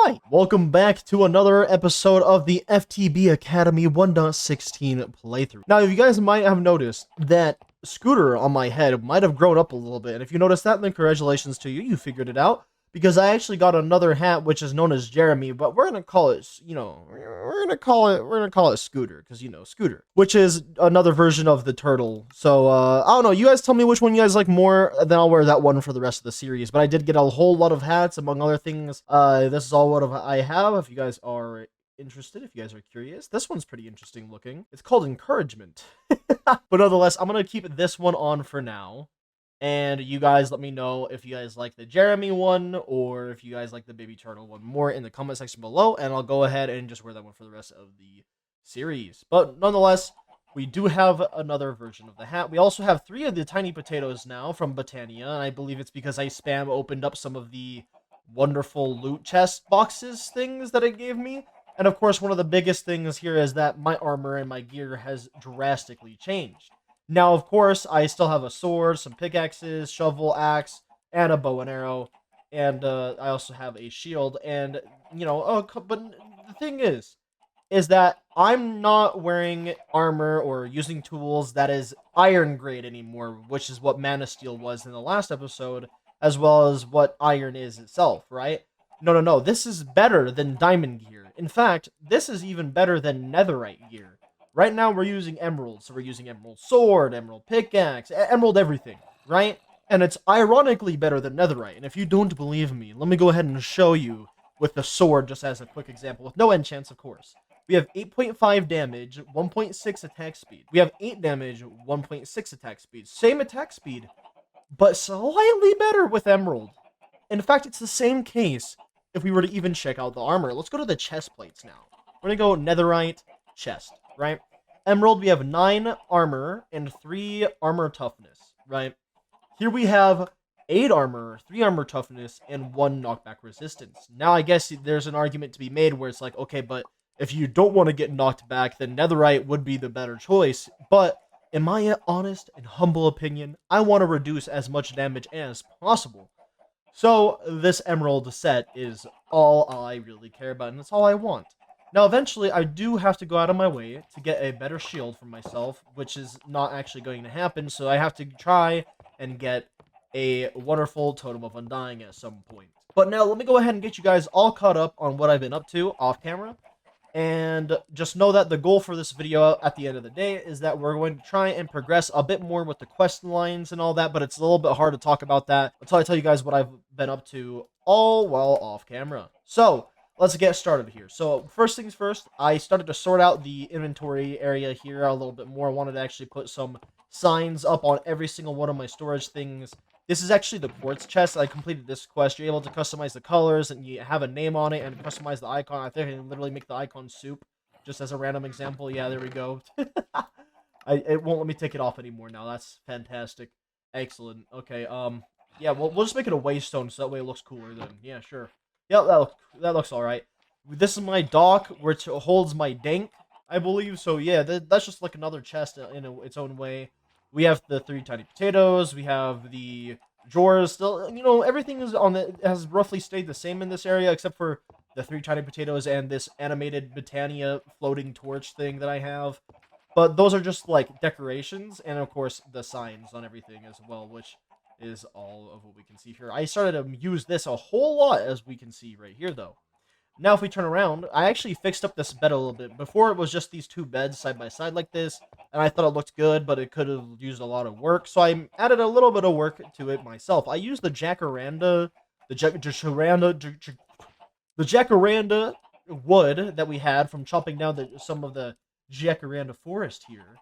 Hi! Welcome back to another episode of the FTB Academy 1.16 playthrough. Now, you guys might have noticed that Scooter on my head might have grown up a little bit, and if you noticed that, then congratulations to you, you figured it out. Because I actually got another hat, which is known as Jeremy, but we're gonna call it, we're gonna call it Scooter, because, Scooter. Which is another version of the turtle. So, I don't know, you guys tell me which one you guys like more, then I'll wear that one for the rest of the series. But I did get a whole lot of hats, among other things. This is all what I have, if you guys are interested, if you guys are curious. This one's pretty interesting looking. It's called Encouragement. But nonetheless, I'm gonna keep this one on for now. And you guys let me know if you guys like the Jeremy one or if you guys like the Baby Turtle one more in the comment section below. And I'll go ahead and just wear that one for the rest of the series. But nonetheless, we do have another version of the hat. We also have 3 of the tiny potatoes now from Britannia. And I believe it's because I spam opened up some of the wonderful loot chest boxes things that it gave me. And of course, one of the biggest things here is that my armor and my gear has drastically changed. Now, of course, I still have a sword, some pickaxes, shovel, axe, and a bow and arrow. And I also have a shield. And, but the thing is that I'm not wearing armor or using tools that is iron grade anymore, which is what Mana Steel was in the last episode, as well as what iron is itself, right? No. This is better than diamond gear. In fact, this is even better than netherite gear. Right now, we're using emeralds, so we're using emerald sword, emerald pickaxe, emerald everything, right? And it's ironically better than netherite. And if you don't believe me, let me go ahead and show you with the sword, just as a quick example, with no enchants, of course. We have 8.5 damage, 1.6 attack speed. We have 8 damage, 1.6 attack speed. Same attack speed, but slightly better with emerald. In fact, it's the same case if we were to even check out the armor. Let's go to the chest plates now. We're going to go netherite, chest, right? Emerald, we have 9 armor and 3 armor toughness, right? Here we have 8 armor, 3 armor toughness, and 1 knockback resistance. Now, I guess there's an argument to be made where it's like, okay, but if you don't want to get knocked back, then netherite would be the better choice. But in my honest and humble opinion, I want to reduce as much damage as possible. So this emerald set is all I really care about, and it's all I want. Now, eventually, I do have to go out of my way to get a better shield for myself, which is not actually going to happen, so I have to try and get a wonderful Totem of Undying at some point. But now, let me go ahead and get you guys all caught up on what I've been up to off camera. And just know that the goal for this video at the end of the day is that we're going to try and progress a bit more with the quest lines and all that, but it's a little bit hard to talk about that until I tell you guys what I've been up to all while off camera. So, let's get started here. So, first things first, I started to sort out the inventory area here a little bit more. I wanted to actually put some signs up on every single one of my storage things. This is actually the quartz chest. I completed this quest. You're able to customize the colors, and you have a name on it, and customize the icon. I think I can literally make the icon soup, just as a random example. Yeah, there we go. It won't let me take it off anymore now. That's fantastic. Excellent. Okay, yeah, we'll just make it a waystone, so that way it looks cooler then. Yeah, sure. Yeah, that looks alright. This is my dock, which holds my dank, I believe. So, yeah, that's just like another chest in its own way. We have the 3 tiny potatoes. We have the drawers. Still, everything is has roughly stayed the same in this area, except for the 3 tiny potatoes and this animated Britannia floating torch thing that I have. But those are just, like, decorations, and, of course, the signs on everything as well, which is all of what we can see here. I started to use this a whole lot, as we can see right here, though. Now, if we turn around, I actually fixed up this bed a little bit. Before, it was just these 2 beds side by side like this, and I thought it looked good, but it could have used a lot of work, so I added a little bit of work to it myself. I used the jacaranda wood that we had from chopping down some of the jacaranda forest here,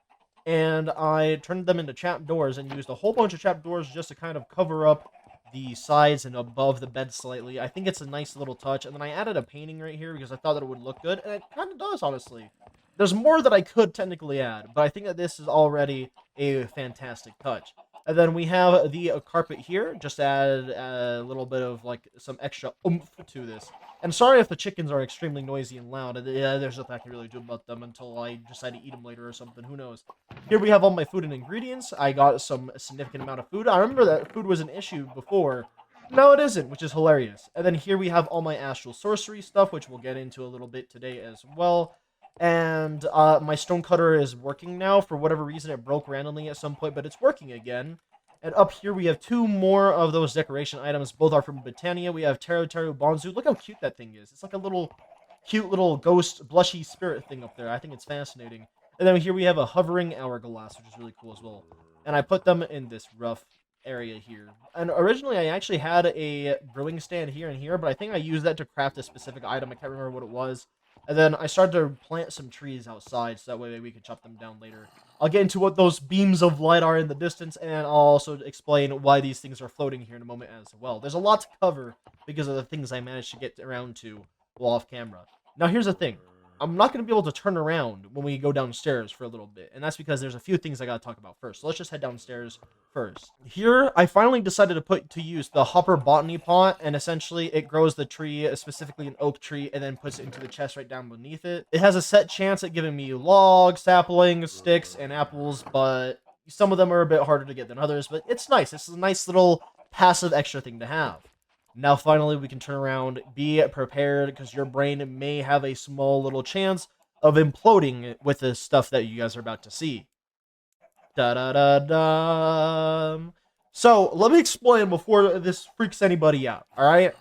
and I turned them into trapdoors and used a whole bunch of trapdoors just to kind of cover up the sides and above the bed slightly. I think it's a nice little touch. And then I added a painting right here because I thought that it would look good, and it kind of does, honestly. There's more that I could technically add, but I think that this is already a fantastic touch. And then we have the carpet here. Just add a little bit of, like, some extra oomph to this. And sorry if the chickens are extremely noisy and loud. There's nothing I can really do about them until I decide to eat them later or something. Who knows? Here we have all my food and ingredients. I got some significant amount of food. I remember that food was an issue before, No, it isn't, which is hilarious. And then here we have all my astral sorcery stuff, which we'll get into a little bit today as well. And my stonecutter is working now. For whatever reason, it broke randomly at some point, but it's working again. And up here, we have two more of those decoration items. Both are from Britannia. We have Teru Teru Bonzu. Look how cute that thing is. It's like a little, cute little ghost, blushy spirit thing up there. I think it's fascinating. And then here we have a hovering hourglass, which is really cool as well. And I put them in this rough area here. And originally, I actually had a brewing stand here and here, but I think I used that to craft a specific item. I can't remember what it was. And then I started to plant some trees outside, so that way we could chop them down later. I'll get into what those beams of light are in the distance, and I'll also explain why these things are floating here in a moment as well. There's a lot to cover because of the things I managed to get around to while off camera. Now, here's the thing. I'm not going to be able to turn around when we go downstairs for a little bit, and that's because there's a few things I got to talk about first. So let's just head downstairs first. Here, I finally decided to put to use the Hopper Botany Pot, and essentially it grows the tree, specifically an oak tree, and then puts it into the chest right down beneath it. It has a set chance at giving me logs, saplings, sticks, and apples, but some of them are a bit harder to get than others, but it's nice. It's a nice little passive extra thing to have. Now, finally, we can turn around, be prepared, because your brain may have a small little chance of imploding with the stuff that you guys are about to see. Da-da-da-da. So, let me explain before this freaks anybody out, alright?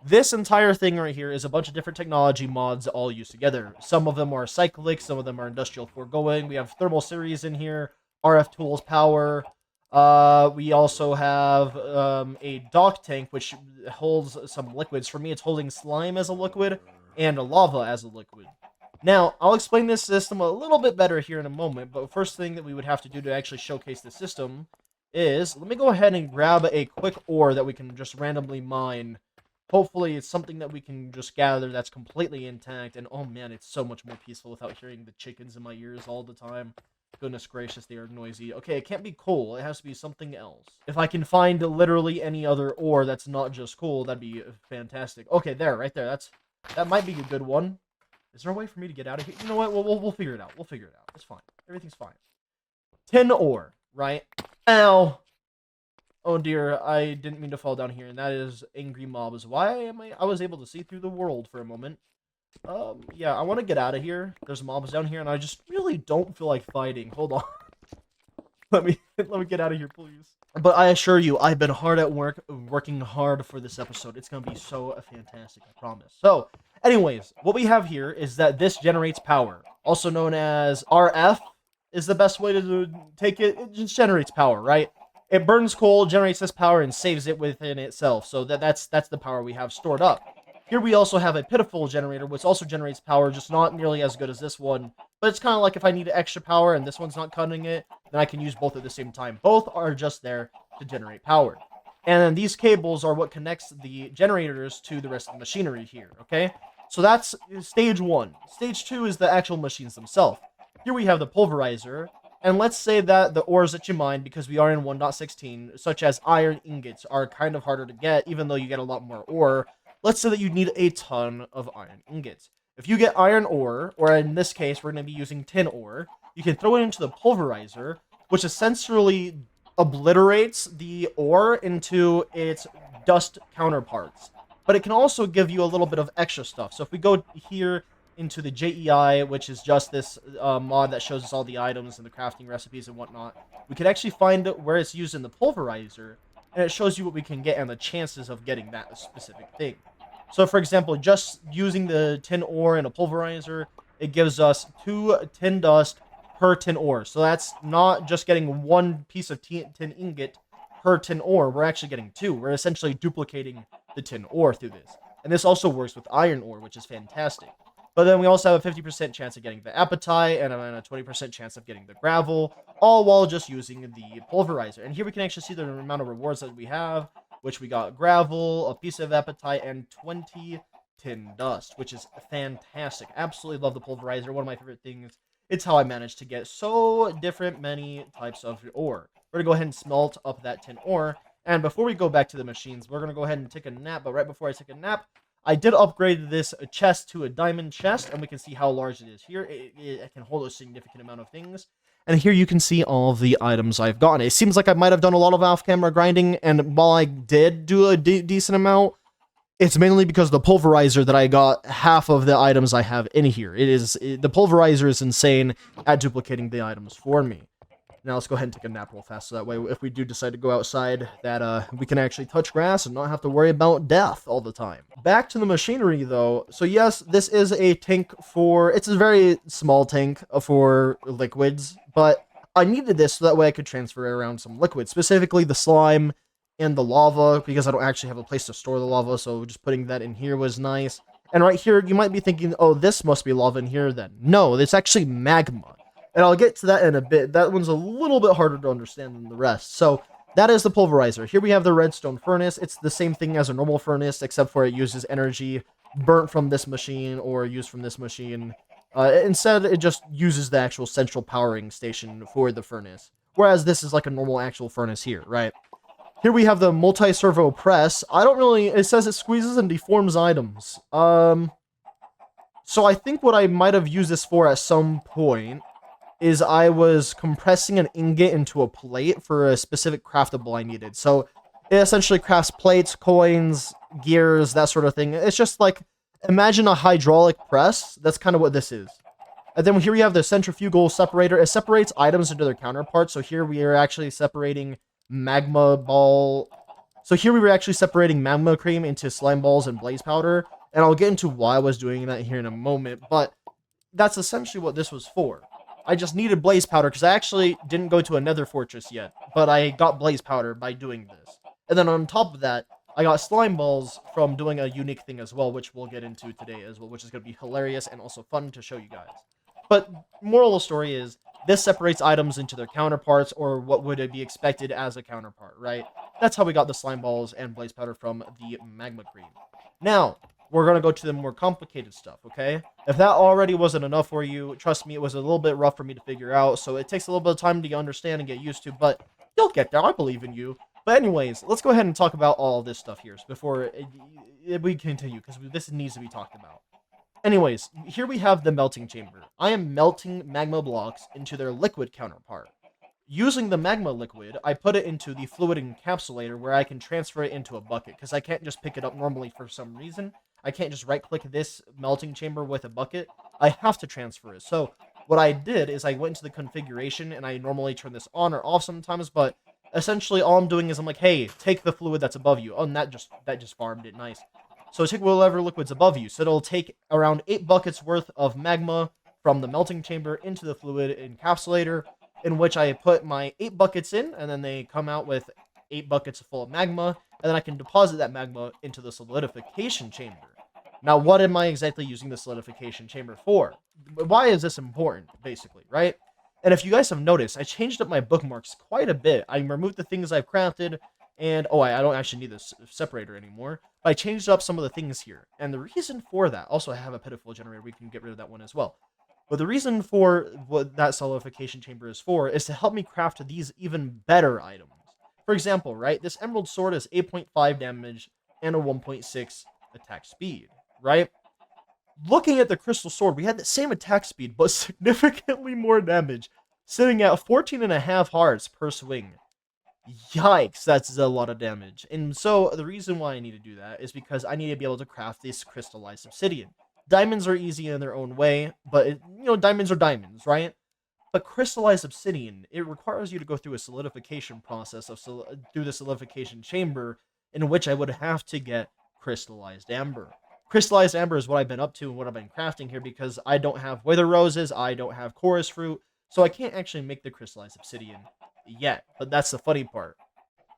This entire thing right here is a bunch of different technology mods all used together. Some of them are cyclic, some of them are industrial foregoing. We have thermal series in here, RF tools power. We also have a dock tank, which holds some liquids. For me, it's holding slime as a liquid and lava as a liquid. Now, I'll explain this system a little bit better here in a moment, but first thing that we would have to do to actually showcase the system is, let me go ahead and grab a quick ore that we can just randomly mine. Hopefully, it's something that we can just gather that's completely intact, and oh man, it's so much more peaceful without hearing the chickens in my ears all the time. Goodness gracious, they are noisy. Okay, it can't be coal. It has to be something else. If I can find literally any other ore that's not just coal, that'd be fantastic. Okay, there, right there. That might be a good one. Is there a way for me to get out of here? You know what? We'll figure it out. We'll figure it out. It's fine. Everything's fine. Tin ore, right? Ow. Oh dear, I didn't mean to fall down here, and that is angry mobs. Why am I was able to see through the world for a moment. Yeah, I want to get out of here. There's mobs down here, and I just really don't feel like fighting. Hold on. let me get out of here, please. But I assure you, I've been hard at work, working hard for this episode. It's gonna be so fantastic, I promise. So, anyways, what we have here is that this generates power, also known as RF is the best way to take it. It just generates power, right? It burns coal, generates this power, and saves it within itself. So that's the power we have stored up. Here we also have a pitiful generator, which also generates power, just not nearly as good as this one. But it's kind of like if I need extra power and this one's not cutting it, then I can use both at the same time. Both are just there to generate power. And then these cables are what connects the generators to the rest of the machinery here, okay? So that's stage one. Stage two is the actual machines themselves. Here we have the pulverizer. And let's say that the ores that you mine, because we are in 1.16, such as iron ingots, are kind of harder to get, even though you get a lot more ore. Let's say that you need a ton of iron ingots. If you get iron ore, or in this case, we're going to be using tin ore, you can throw it into the pulverizer, which essentially obliterates the ore into its dust counterparts. But it can also give you a little bit of extra stuff. So if we go here into the JEI, which is just this mod that shows us all the items and the crafting recipes and whatnot, we can actually find where it's used in the pulverizer, and it shows you what we can get and the chances of getting that specific thing. So, for example, just using the tin ore in a pulverizer, it gives us 2 tin dust per tin ore. So that's not just getting 1 piece of tin ingot per tin ore. We're actually getting 2. We're essentially duplicating the tin ore through this. And this also works with iron ore, which is fantastic. But then we also have a 50% chance of getting the apatite and a 20% chance of getting the gravel, all while just using the pulverizer. And here we can actually see the amount of rewards that we have, which we got gravel, a piece of apatite, and 20 tin dust, which is fantastic. Absolutely love the pulverizer. One of my favorite things. It's how I managed to get so many types of ore. We're going to go ahead and smelt up that tin ore. And before we go back to the machines, we're going to go ahead and take a nap. But right before I take a nap, I did upgrade this chest to a diamond chest, and we can see how large it is here. It can hold a significant amount of things. And here you can see all of the items I've gotten. It seems like I might have done a lot of off-camera grinding, and while I did do a decent amount, it's mainly because the pulverizer that I got half of the items I have in here. The pulverizer is insane at duplicating the items for me. Now let's go ahead and take a nap real fast, so that way if we do decide to go outside, that we can actually touch grass and not have to worry about death all the time. Back to the machinery though. So yes, this is a tank it's a very small tank for liquids, but I needed this so that way I could transfer around some liquids, specifically the slime and the lava, because I don't actually have a place to store the lava, so just putting that in here was nice. And right here, you might be thinking, oh, this must be lava in here then. No, it's actually magma. And I'll get to that in a bit. That one's a little bit harder to understand than the rest. So that is the pulverizer. Here we have the redstone furnace. It's the same thing as a normal furnace, except for it uses energy burnt from this machine or used from this machine. Instead, it just uses the actual central powering station for the furnace. Whereas this is like a normal actual furnace here, right? Here we have the multi-servo press. It says it squeezes and deforms items. So I think what I might have used this for at some point is I was compressing an ingot into a plate for a specific craftable I needed. So it essentially crafts plates, coins, gears, that sort of thing. It's just like, imagine a hydraulic press. That's kind of what this is. And then here we have the centrifugal separator. It separates items into their counterparts. So here we are actually separating magma ball. So here we were actually separating magma cream into slime balls and blaze powder. And I'll get into why I was doing that here in a moment. But that's essentially what this was for. I just needed blaze powder because I actually didn't go to a nether fortress yet, but I got blaze powder by doing this. And then on top of that, I got slime balls from doing a unique thing as well, which we'll get into today as well, which is going to be hilarious and also fun to show you guys. But moral of the story is, this separates items into their counterparts, or what would be expected as a counterpart, right? That's how we got the slime balls and blaze powder from the magma cream. Now, we're going to go to the more complicated stuff, okay? If that already wasn't enough for you, trust me, it was a little bit rough for me to figure out, so it takes a little bit of time to understand and get used to, but you'll get there, I believe in you. But anyways, let's go ahead and talk about all this stuff here before we continue, because this needs to be talked about. Anyways, here we have the melting chamber. I am melting magma blocks into their liquid counterpart. Using the magma liquid, I put it into the fluid encapsulator where I can transfer it into a bucket, because I can't just pick it up normally for some reason. I can't just right-click this melting chamber with a bucket. I have to transfer it. So what I did is I went into the configuration, and I normally turn this on or off sometimes, but essentially all I'm doing is I'm like, hey, take the fluid that's above you. Oh, and that just farmed it, nice. So take whatever liquid's above you. So it'll take around 8 buckets worth of magma from the melting chamber into the fluid encapsulator, in which I put my 8 buckets in, and then they come out with 8 buckets full of magma, and then I can deposit that magma into the solidification chamber. Now, what am I exactly using the solidification chamber for? Why is this important, basically, right? And if you guys have noticed, I changed up my bookmarks quite a bit. I removed the things I've crafted, and, I don't actually need this separator anymore. But I changed up some of the things here. And the reason for that, also I have a pitiful generator, we can get rid of that one as well. But the reason for what that solidification chamber is for is to help me craft these even better items. For example, right, this emerald sword is 8.5 damage and a 1.6 attack speed, right? Looking at the crystal sword, we had the same attack speed, but significantly more damage, sitting at 14.5 hearts per swing. Yikes, that's a lot of damage. And so the reason why I need to do that is because I need to be able to craft this crystallized obsidian. Diamonds are easy in their own way, but diamonds are diamonds, right? But crystallized obsidian, it requires you to go through a solidification process through the solidification chamber, in which I would have to get crystallized amber. Crystallized amber is what I've been up to and what I've been crafting here, because I don't have wither roses, I don't have chorus fruit, so I can't actually make the crystallized obsidian yet. But that's the funny part.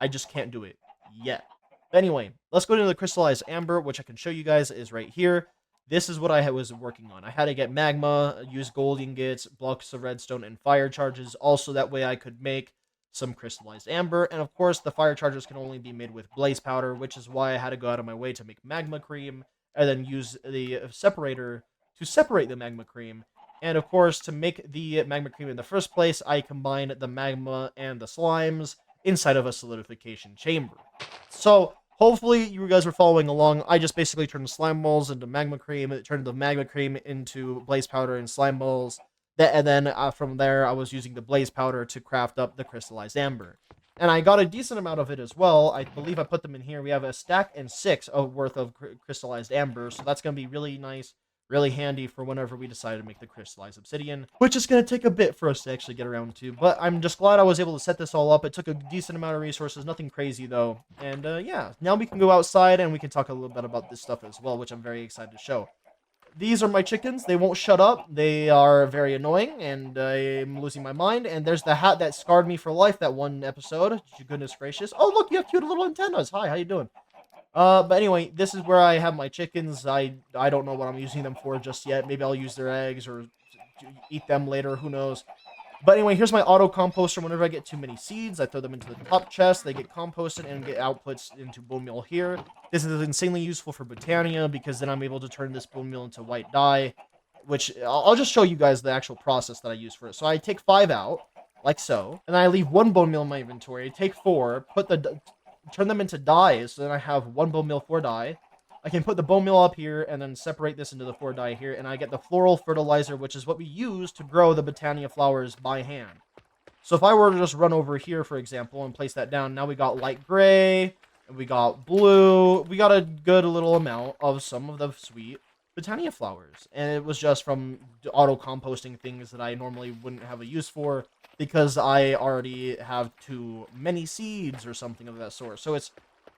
I just can't do it yet. But anyway, let's go into the crystallized amber, which I can show you guys is right here. This is what I was working on. I had to get magma, use gold ingots, blocks of redstone, and fire charges. Also, that way I could make some crystallized amber. And of course, the fire charges can only be made with blaze powder, which is why I had to go out of my way to make magma cream, and then use the separator to separate the magma cream. And of course, to make the magma cream in the first place, I combined the magma and the slimes inside of a solidification chamber. So hopefully you guys were following along. I just basically turned slime balls into magma cream. It turned the magma cream into blaze powder and slime balls. And then from there, I was using the blaze powder to craft up the crystallized amber. And I got a decent amount of it as well. I believe I put them in here. We have a stack and 6 of worth of crystallized amber, so that's going to be really nice, really handy for whenever we decide to make the crystallized obsidian, which is going to take a bit for us to actually get around to. But I'm just glad I was able to set this all up. It took a decent amount of resources, nothing crazy though. And yeah, now we can go outside and we can talk a little bit about this stuff as well, which I'm very excited to show. These are my chickens. They won't shut up. They are very annoying, and I'm losing my mind. And there's the hat that scarred me for life, that one episode. Goodness gracious. Oh, look, you have cute little antennas. Hi, how you doing? But anyway, this is where I have my chickens. I don't know what I'm using them for just yet. Maybe I'll use their eggs or eat them later. Who knows? But anyway, here's my auto composter. Whenever I get too many seeds, I throw them into the top chest. They get composted and get outputs into bone meal here. This is insanely useful for Botania because then I'm able to turn this bone meal into white dye, which I'll just show you guys the actual process that I use for it. So I take 5 out, like so, and I leave 1 bone meal in my inventory. I take 4, turn them into dyes, so then I have 1 bone meal, 4 dye. I can put the bone meal up here and then separate this into the 4 dye here, and I get the floral fertilizer, which is what we use to grow the Botania flowers by hand. So if I were to just run over here, for example, and place that down, now we got light gray, and we got blue. We got a good little amount of some of the sweet Botania flowers. And it was just from auto-composting things that I normally wouldn't have a use for because I already have too many seeds or something of that sort. So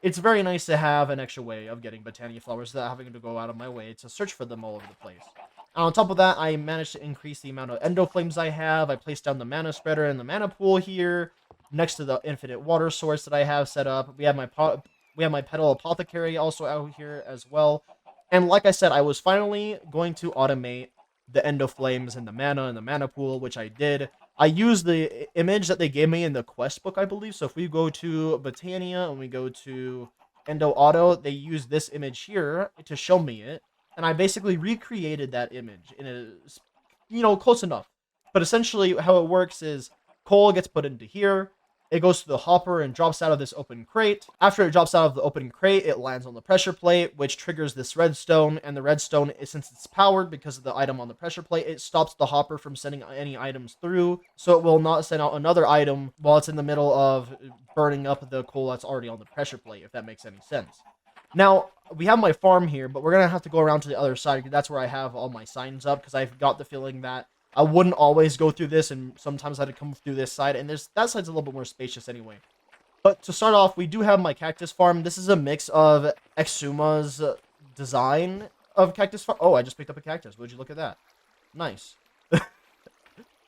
it's very nice to have an extra way of getting Botania flowers without having to go out of my way to search for them all over the place. And on top of that, I managed to increase the amount of endo flames I have. I placed down the mana spreader and the mana pool here, next to the infinite water source that I have set up. We have my petal apothecary also out here as well. And like I said, I was finally going to automate the endo flames and the mana pool, which I did. I used the image that they gave me in the quest book, I believe. So if we go to Botania and we go to Endo Auto, they use this image here to show me it. And I basically recreated that image in a, close enough. But essentially how it works is coal gets put into here. It goes to the hopper and drops out of this open crate. After it drops out of the open crate, it lands on the pressure plate, which triggers this redstone. And the redstone, since it's powered because of the item on the pressure plate, it stops the hopper from sending any items through. So it will not send out another item while it's in the middle of burning up the coal that's already on the pressure plate, if that makes any sense. Now, we have my farm here, but we're going to have to go around to the other side. That's where I have all my signs up, because I've got the feeling that I wouldn't always go through this, and sometimes I had to come through this side, and that side's a little bit more spacious anyway. But to start off, we do have my cactus farm. This is a mix of Exuma's design of cactus farm. Oh, I just picked up a cactus. Would you look at that? Nice. But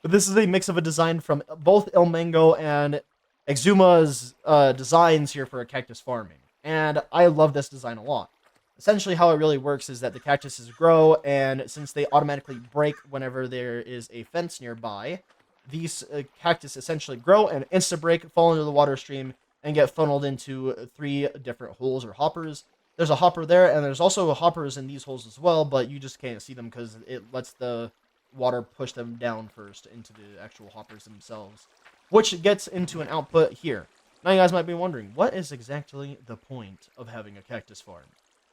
this is a mix of a design from both El Mango and Exuma's designs here for a cactus farming. And I love this design a lot. Essentially, how it really works is that the cactuses grow, and since they automatically break whenever there is a fence nearby, these cactus essentially grow and insta-break, fall into the water stream, and get funneled into 3 different holes or hoppers. There's a hopper there, and there's also hoppers in these holes as well, but you just can't see them because it lets the water push them down first into the actual hoppers themselves, which gets into an output here. Now you guys might be wondering, what is exactly the point of having a cactus farm?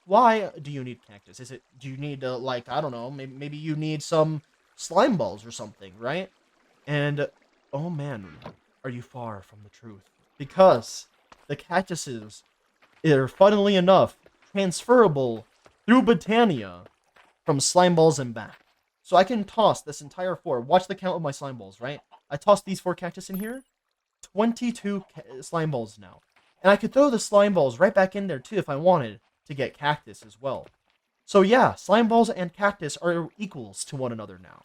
Why do you need cactus? Do you need like, I don't know, maybe you need some slime balls or something, right? And, oh man, are you far from the truth? Because the cactuses are, funnily enough, transferable through Botania from slime balls and back. So I can toss this entire 4. Watch the count of my slime balls, right? I tossed these 4 cactus in here. 22 slime balls now. And I could throw the slime balls right back in there too if I wanted to get cactus as well. So yeah, slime balls and cactus are equals to one another now,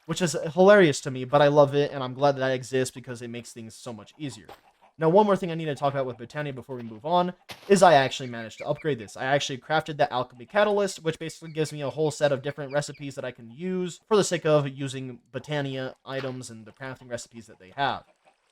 which is hilarious to me, but I love it, and I'm glad that exists because it makes things so much easier. Now, one more thing I need to talk about with Botania before we move on is I actually managed to upgrade this. I actually crafted that alchemy catalyst, which basically gives me a whole set of different recipes that I can use for the sake of using Botania items and the crafting recipes that they have,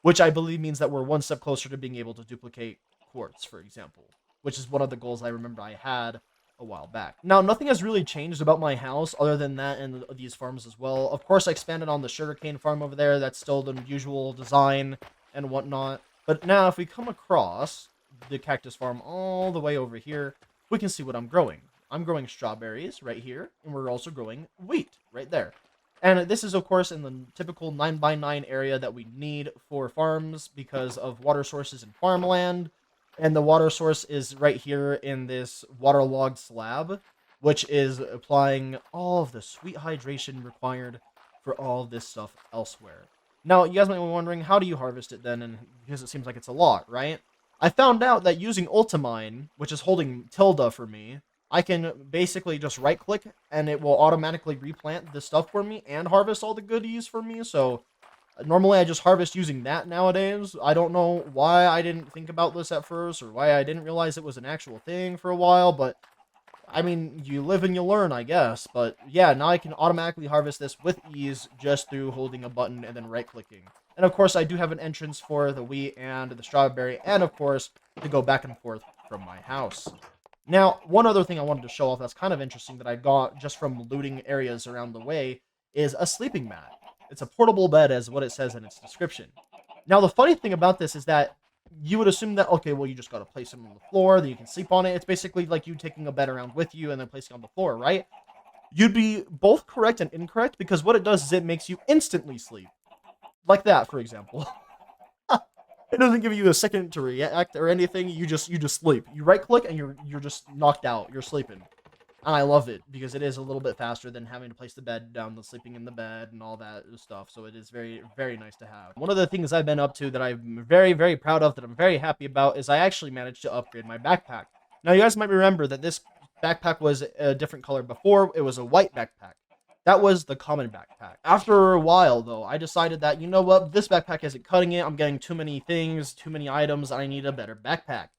which I believe means that we're one step closer to being able to duplicate quartz, for example, which is one of the goals I remember I had a while back. Now, nothing has really changed about my house other than that and these farms as well. Of course, I expanded on the sugarcane farm over there. That's still the usual design and whatnot. But now, if we come across the cactus farm all the way over here, we can see what I'm growing. I'm growing strawberries right here, and we're also growing wheat right there. And this is, of course, in the typical 9x9 area that we need for farms because of water sources and farmland. And the water source is right here in this waterlogged slab, which is applying all of the sweet hydration required for all of this stuff elsewhere. Now, you guys might be wondering, how do you harvest it then? And because it seems like it's a lot, right? I found out that using Ultimine, which is holding tilde for me, I can basically just right click and it will automatically replant the stuff for me and harvest all the goodies for me. So normally I just harvest using that nowadays. I don't know why I didn't think about this at first or why I didn't realize it was an actual thing for a while, but I mean, you live and you learn, I guess. But yeah, now I can automatically harvest this with ease just through holding a button and then right clicking. And of course, I do have an entrance for the wheat and the strawberry, and of course, to go back and forth from my house. Now, one other thing I wanted to show off that's kind of interesting that I got just from looting areas around the way is a sleeping mat. It's a portable bed, as what it says in its description. Now, the funny thing about this is that you would assume that, okay, well, you just got to place it on the floor, then you can sleep on it. It's basically like you taking a bed around with you and then placing it on the floor, right? You'd be both correct and incorrect because what it does is it makes you instantly sleep. Like that, for example. It doesn't give you a second to react or anything. You just sleep. You right click and you're just knocked out. You're sleeping. And I love it because it is a little bit faster than having to place the bed down, the sleeping in the bed and all that stuff. So it is very, very nice to have. One of the things I've been up to that I'm very, very proud of, that I'm very happy about, is I actually managed to upgrade my backpack. Now, you guys might remember that this backpack was a different color before. It was a white backpack. That was the common backpack. After a while, though, I decided that, you know what, this backpack isn't cutting it. I'm getting too many things, too many items. I need a better backpack.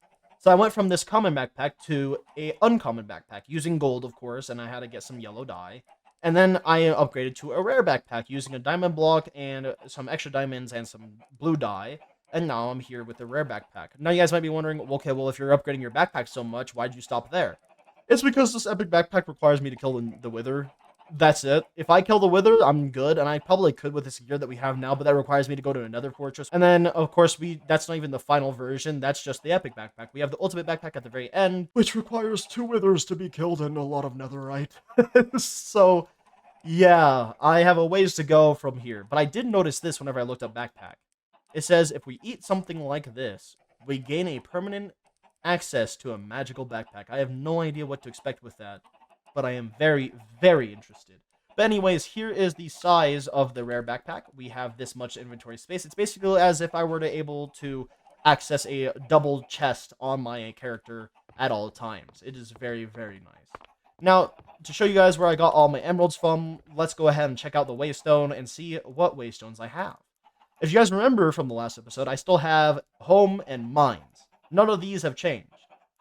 So I went from this common backpack to a uncommon backpack, using gold, of course, and I had to get some yellow dye. And then I upgraded to a rare backpack, using a diamond block and some extra diamonds and some blue dye. And now I'm here with the rare backpack. Now you guys might be wondering, okay, well, if you're upgrading your backpack so much, why'd you stop there? It's because this epic backpack requires me to kill the wither. That's it. If I kill the wither, I'm good, and I probably could with this gear that we have now, but that requires me to go to another fortress. And then, of course, that's not even the final version. That's just the epic backpack. We have the ultimate backpack at the very end, which requires 2 withers to be killed and a lot of netherite. So, yeah, I have a ways to go from here. But I did notice this whenever I looked up backpack. It says if we eat something like this, we gain a permanent access to a magical backpack. I have no idea what to expect with that, but I am very, very interested. But anyways, here is the size of the rare backpack. We have this much inventory space. It's basically as if I were to able to access a double chest on my character at all times. It is very, very nice. Now, to show you guys where I got all my emeralds from, let's go ahead and check out the waystone and see what waystones I have. If you guys remember from the last episode, I still have home and mines. None of these have changed.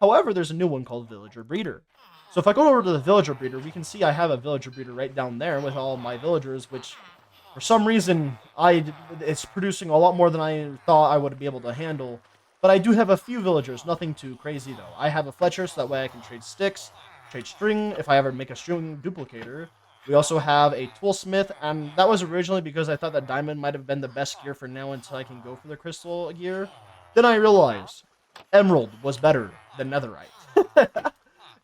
However, there's a new one called Villager Breeder. So if I go over to the Villager Breeder, we can see I have a Villager Breeder right down there with all my villagers, which for some reason it's producing a lot more than I thought I would be able to handle. But I do have a few villagers, nothing too crazy though. I have a Fletcher, so that way I can trade sticks, trade string if I ever make a string duplicator. We also have a Toolsmith, and that was originally because I thought that diamond might have been the best gear for now until I can go for the crystal gear. Then I realized emerald was better than netherite.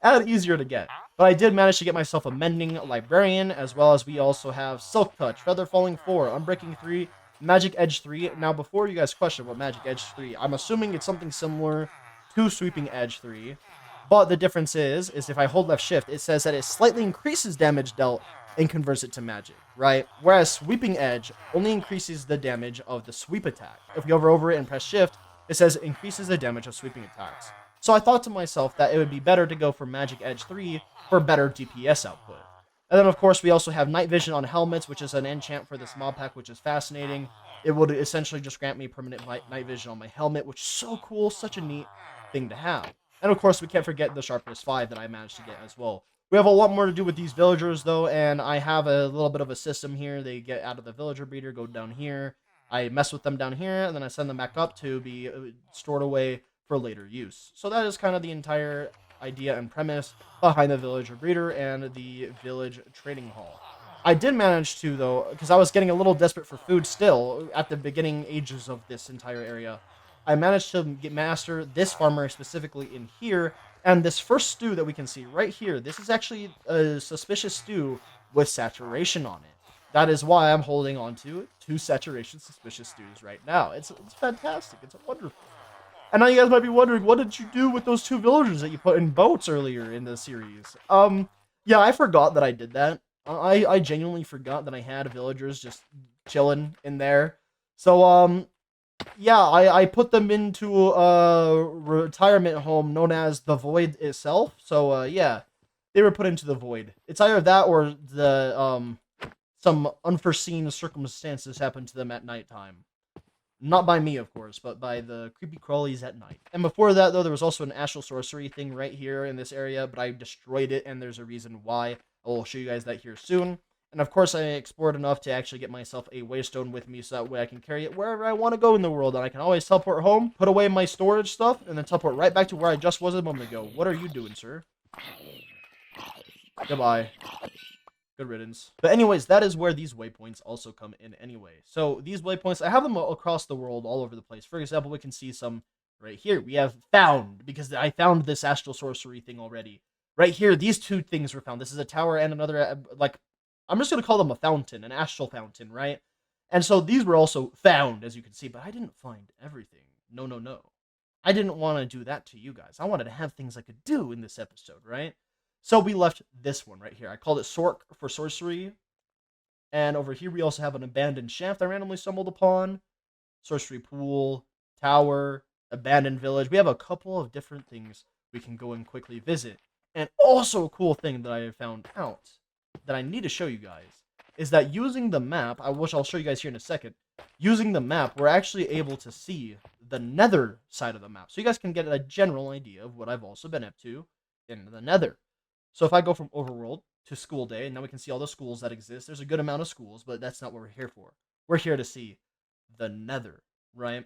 And easier to get. But I did manage to get myself a mending librarian, as well as we also have Silk Touch, Feather Falling 4, Unbreaking 3, Magic Edge 3. Now, before you guys question what Magic Edge 3, I'm assuming it's something similar to Sweeping Edge 3. But the difference is if I hold left shift, it says that it slightly increases damage dealt and converts it to magic, right? Whereas Sweeping Edge only increases the damage of the sweep attack. If we hover over it and press shift, it says it increases the damage of sweeping attacks. So I thought to myself that it would be better to go for Magic Edge 3 for better DPS output. And then, of course, we also have Night Vision on helmets, which is an enchant for this mob pack, which is fascinating. It would essentially just grant me permanent night vision on my helmet, which is so cool, such a neat thing to have. And, of course, we can't forget the Sharpness 5 that I managed to get as well. We have a lot more to do with these villagers, though, and I have a little bit of a system here. They get out of the Villager Breeder, go down here. I mess with them down here, and then I send them back up to be stored away for later use. So that is kind of the entire idea and premise behind the Villager Breeder and the Village Trading Hall. I did manage to, though, because I was getting a little desperate for food still at the beginning ages of this entire area, I managed to master this farmer specifically in here, and this first stew that we can see right here, this is actually a suspicious stew with saturation on it. That is why I'm holding on to 2 saturation suspicious stews right now. It's fantastic. It's wonderful. And now you guys might be wondering, what did you do with those 2 villagers that you put in boats earlier in the series? Yeah, I forgot that I did that. I genuinely forgot that I had villagers just chilling in there. So, yeah, I put them into a retirement home known as the Void itself. So, yeah, they were put into the Void. It's either that or some unforeseen circumstances happened to them at nighttime. Not by me, of course, but by the creepy crawlies at night. And before that, though, there was also an astral sorcery thing right here in this area, but I destroyed it, and there's a reason why. I will show you guys that here soon. And of course, I explored enough to actually get myself a waystone with me, so that way I can carry it wherever I want to go in the world, and I can always teleport home, put away my storage stuff, and then teleport right back to where I just was a moment ago. What are you doing, sir? Goodbye. Good riddance. But anyways, that is where these waypoints also come in anyway. So these waypoints, I have them across the world, all over the place. For example, we can see some right here. We have found, because I found this astral sorcery thing already. Right here, these 2 things were found. This is a tower and another, like, I'm just going to call them a fountain, an astral fountain, right? And so these were also found, as you can see, but I didn't find everything. No, no, no. I didn't want to do that to you guys. I wanted to have things I could do in this episode, right? So we left this one right here. I called it Sork for sorcery. And over here we also have an abandoned shaft I randomly stumbled upon. Sorcery pool, tower, abandoned village. We have a couple of different things we can go and quickly visit. And also a cool thing that I found out that I need to show you guys is that using the map, which I'll show you guys here in a second, using the map, we're actually able to see the nether side of the map. So you guys can get a general idea of what I've also been up to in the nether. So if I go from overworld to school day, and now we can see all the schools that exist. There's a good amount of schools, but that's not what we're here for. We're here to see the nether, right?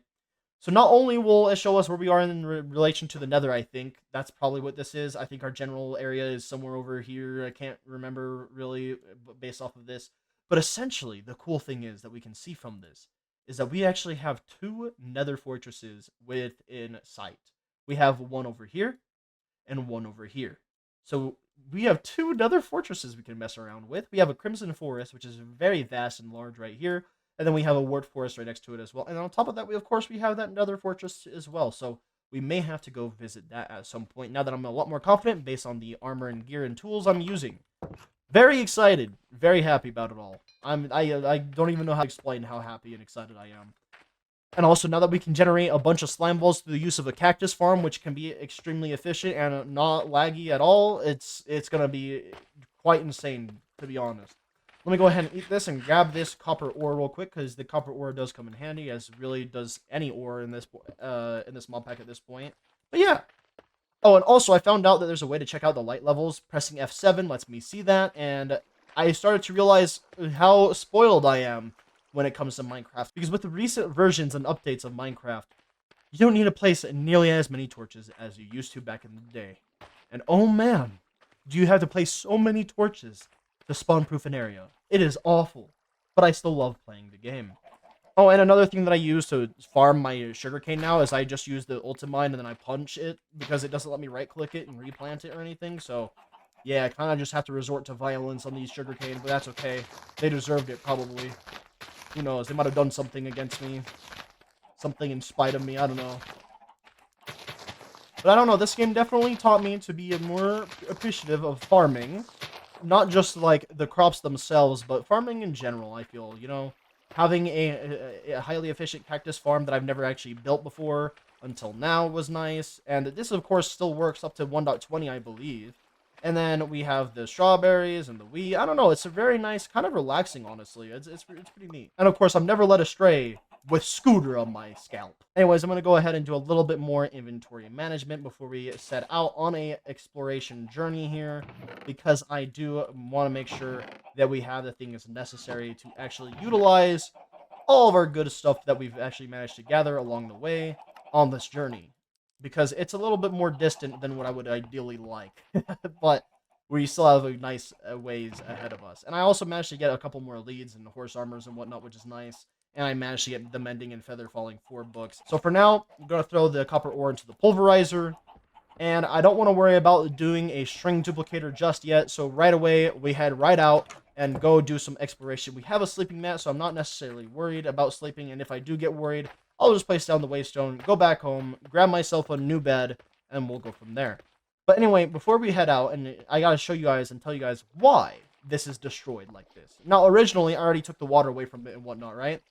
So not only will it show us where we are in relation to the nether, I think. That's probably what this is. I think our general area is somewhere over here. I can't remember really based off of this. But essentially, the cool thing is that we can see from this is that we actually have 2 nether fortresses within sight. We have one over here and one over here. So we have 2 nether fortresses we can mess around with. We have a Crimson Forest, which is very vast and large right here. And then we have a Wart Forest right next to it as well. And on top of that, of course, we have that nether fortress as well. So we may have to go visit that at some point now that I'm a lot more confident based on the armor and gear and tools I'm using. Very excited. Very happy about it all. I don't even know how to explain how happy and excited I am. And also, now that we can generate a bunch of slime balls through the use of a cactus farm, which can be extremely efficient and not laggy at all, it's going to be quite insane, to be honest. Let me go ahead and eat this and grab this copper ore real quick, because the copper ore does come in handy, as really does any ore in this mod pack at this point. But yeah. Oh, and also, I found out that there's a way to check out the light levels. Pressing F7 lets me see that, and I started to realize how spoiled I am when it comes to Minecraft, because with the recent versions and updates of Minecraft, you don't need to place nearly as many torches as you used to back in the day. And oh man, do you have to place so many torches to spawn-proof an area. It is awful, but I still love playing the game. Oh, and another thing that I use to farm my sugarcane now is I just use the Ultimine and then I punch it, because it doesn't let me right-click it and replant it or anything, so yeah, I kind of just have to resort to violence on these sugarcane, but that's okay. They deserved it, probably. Who knows? They might have done something against me. Something in spite of me. I don't know. But I don't know. This game definitely taught me to be more appreciative of farming. Not just, like, the crops themselves, but farming in general, I feel. You know, having a highly efficient cactus farm that I've never actually built before until now was nice. And this, of course, still works up to 1.20, I believe. And then we have the strawberries and the wheat. I don't know. It's a very nice, kind of relaxing, honestly. It's pretty neat. And of course, I'm never led astray with Scooter on my scalp. Anyways, I'm going to go ahead and do a little bit more inventory management before we set out on a exploration journey here, because I do want to make sure that we have the things necessary to actually utilize all of our good stuff that we've actually managed to gather along the way on this journey. Because it's a little bit more distant than what I would ideally like. But we still have a nice ways ahead of us. And I also managed to get a couple more leads and horse armors and whatnot, which is nice. And I managed to get the Mending and Feather Falling 4 books. So for now, I'm going to throw the copper ore into the pulverizer. And I don't want to worry about doing a string duplicator just yet. So right away, we head right out and go do some exploration. We have a sleeping mat, so I'm not necessarily worried about sleeping, and if I do get worried, I'll just place down the waystone, go back home, grab myself a new bed, and we'll go from there. But anyway, before we head out, and I gotta show you guys and tell you guys why this is destroyed like this. Now, originally, I already took the water away from it and whatnot, right?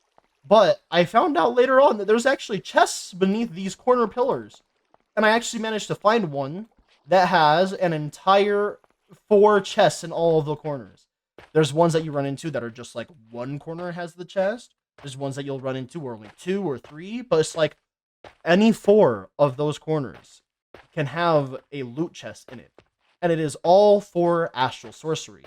But I found out later on that there's actually chests beneath these corner pillars. And I actually managed to find one that has an entire 4 chests in all of the corners. There's ones that you run into that are just like one corner has the chest. There's ones that you'll run into where only 2 or 3. But it's like any 4 of those corners can have a loot chest in it. And it is all for astral sorcery.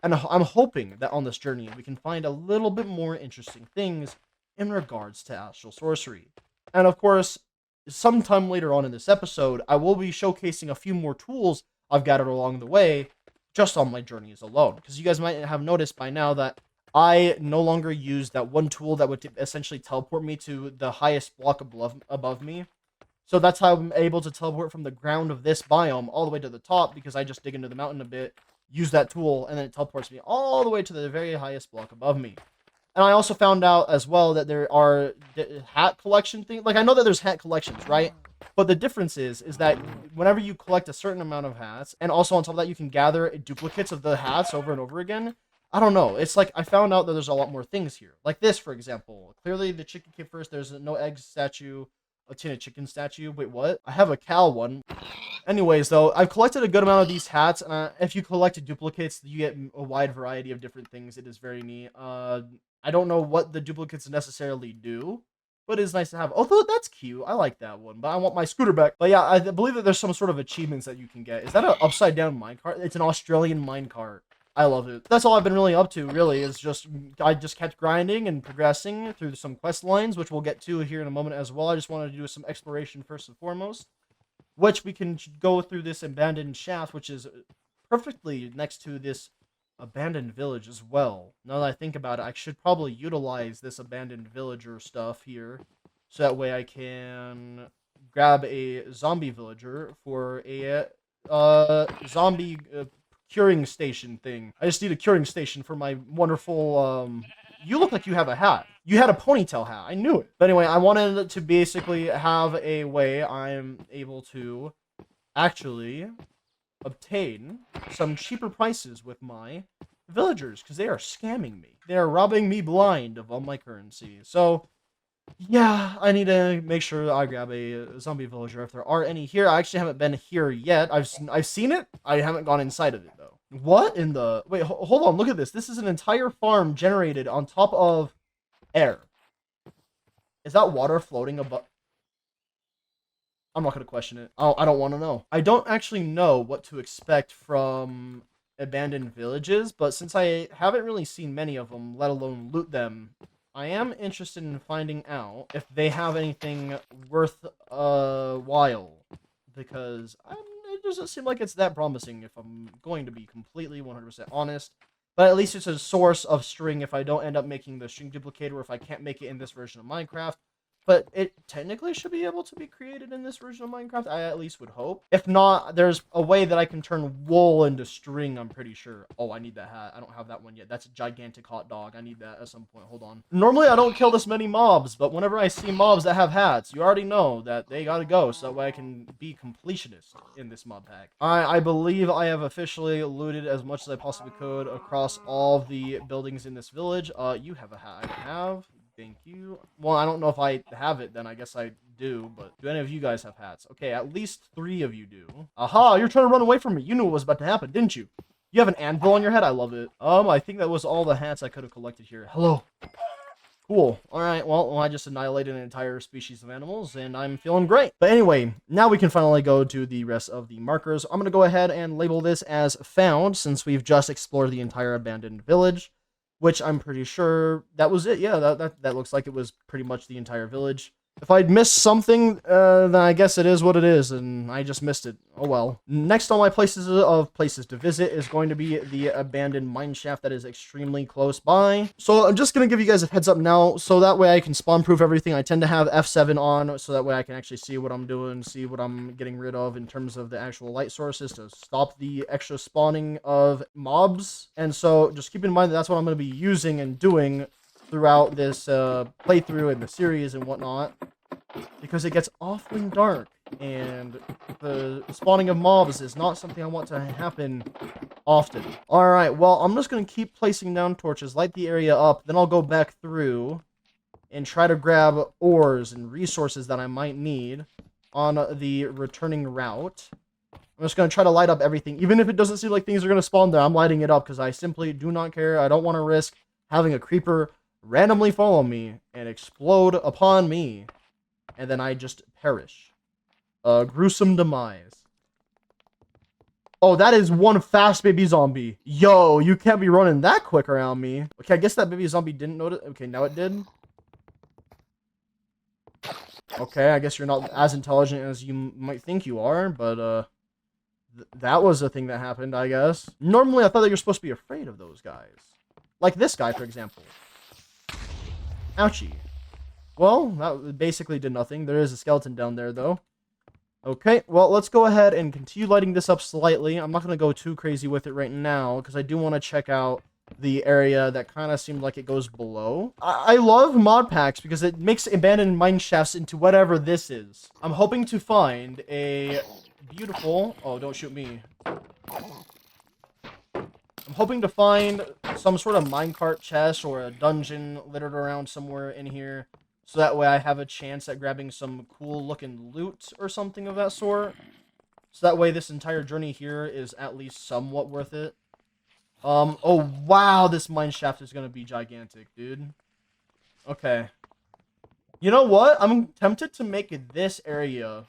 And I'm hoping that on this journey we can find a little bit more interesting things in regards to astral sorcery. And of course, sometime later on in this episode, I will be showcasing a few more tools I've gathered along the way, just on my journeys alone. Because you guys might have noticed by now that I no longer use that one tool that would essentially teleport me to the highest block above me. So that's how I'm able to teleport from the ground of this biome all the way to the top, because I just dig into the mountain a bit, use that tool, and then it teleports me all the way to the very highest block above me. And I also found out as well that there are hat collection things. Like, I know that there's hat collections, right? But the difference is that whenever you collect a certain amount of hats, and also on top of that, you can gather duplicates of the hats over and over again. I don't know. It's like, I found out that there's a lot more things here. Like this, for example. Clearly, the chicken came first. There's no egg statue, a tin of chicken statue. Wait, what? I have a cow one. Anyways, though, I've collected a good amount of these hats. If you collect duplicates, you get a wide variety of different things. It is very neat. I don't know what the duplicates necessarily do, but it's nice to have. Although that's cute. I like that one, but I want my scooter back. But yeah, I believe that there's some sort of achievements that you can get. Is that an upside down minecart? It's an Australian minecart. I love it. That's all I've been really up to, really, is I just kept grinding and progressing through some quest lines, which we'll get to here in a moment as well. I just wanted to do some exploration first and foremost, which we can go through this abandoned shaft, which is perfectly next to this abandoned village as well. Now that I think about it, I should probably utilize this abandoned villager stuff here, so that way I can grab a zombie villager for a zombie curing station thing. I just need a curing station for my wonderful you look like you have a hat. You had a ponytail hat. I knew it. But anyway, I wanted to basically have a way I'm able to actually obtain some cheaper prices with my villagers, because they are scamming me. They are robbing me blind of all my currency. So yeah, I need to make sure I grab a zombie villager if there are any here. I actually haven't been here yet. I've seen it. I haven't gone inside of it though. What in the wait? Hold on. Look at this. This is an entire farm generated on top of air. Is that water floating above? I'm not going to question it. Oh, I don't want to know. I don't actually know what to expect from abandoned villages, but since I haven't really seen many of them, let alone loot them, I am interested in finding out if they have anything worth while, because it doesn't seem like it's that promising if I'm going to be completely 100% honest. But at least it's a source of string if I don't end up making the string duplicator, or if I can't make it in this version of Minecraft. But it technically should be able to be created in this version of Minecraft, I at least would hope. If not, there's a way that I can turn wool into string, I'm pretty sure. Oh, I need that hat. I don't have that one yet. That's a gigantic hot dog. I need that at some point. Hold on. Normally, I don't kill this many mobs, but whenever I see mobs that have hats, you already know that they gotta go, so that way I can be completionist in this mob pack. I believe I have officially looted as much as I possibly could across all of the buildings in this village. You have a hat. I have. Thank you. Well, I don't know if I have it, then I guess I do, but do any of you guys have hats? Okay, at least 3 of you do. Aha, you're trying to run away from me. You knew what was about to happen, didn't you? You have an anvil on your head? I love it. I think that was all the hats I could have collected here. Hello. Cool. Alright, well, I just annihilated an entire species of animals, and I'm feeling great. But anyway, now we can finally go to the rest of the markers. I'm going to go ahead and label this as found, since we've just explored the entire abandoned village, which I'm pretty sure that was it. Yeah, that looks like it was pretty much the entire village. If I'd missed something, then I guess it is what it is, and I just missed it. Oh well. Next on my places to visit is going to be the abandoned mine shaft that is extremely close by. So I'm just going to give you guys a heads up now, so that way I can spawn proof everything. I tend to have F7 on, so that way I can actually see what I'm doing, see what I'm getting rid of in terms of the actual light sources to stop the extra spawning of mobs. And so just keep in mind that that's what I'm going to be using and doing throughout this playthrough and the series and whatnot, because it gets awfully dark and the spawning of mobs is not something I want to happen often. Alright, well, I'm just going to keep placing down torches, light the area up, then I'll go back through and try to grab ores and resources that I might need on the returning route. I'm just going to try to light up everything. Even if it doesn't seem like things are going to spawn there, I'm lighting it up because I simply do not care. I don't want to risk having a creeper randomly follow me and explode upon me, and then I just perish. A gruesome demise. Oh, that is one fast baby zombie. Yo, you can't be running that quick around me. Okay, I guess that baby zombie didn't notice. Okay, now it did. Okay, I guess you're not as intelligent as you might think you are, but, that was a thing that happened, I guess. Normally, I thought that you're supposed to be afraid of those guys. Like this guy, for example. Ouchie. Well, that basically did nothing. There is a skeleton down there, though. Okay, well, let's go ahead and continue lighting this up slightly. I'm not going to go too crazy with it right now, because I do want to check out the area that kind of seemed like it goes below. I love mod packs because it makes abandoned mine shafts into whatever this is. I'm hoping to find a beautiful... Oh, don't shoot me. I'm hoping to find some sort of minecart chest or a dungeon littered around somewhere in here, so that way I have a chance at grabbing some cool looking loot or something of that sort. So that way this entire journey here is at least somewhat worth it. Oh wow, this mine shaft is gonna be gigantic, dude. Okay. You know what? I'm tempted to make this area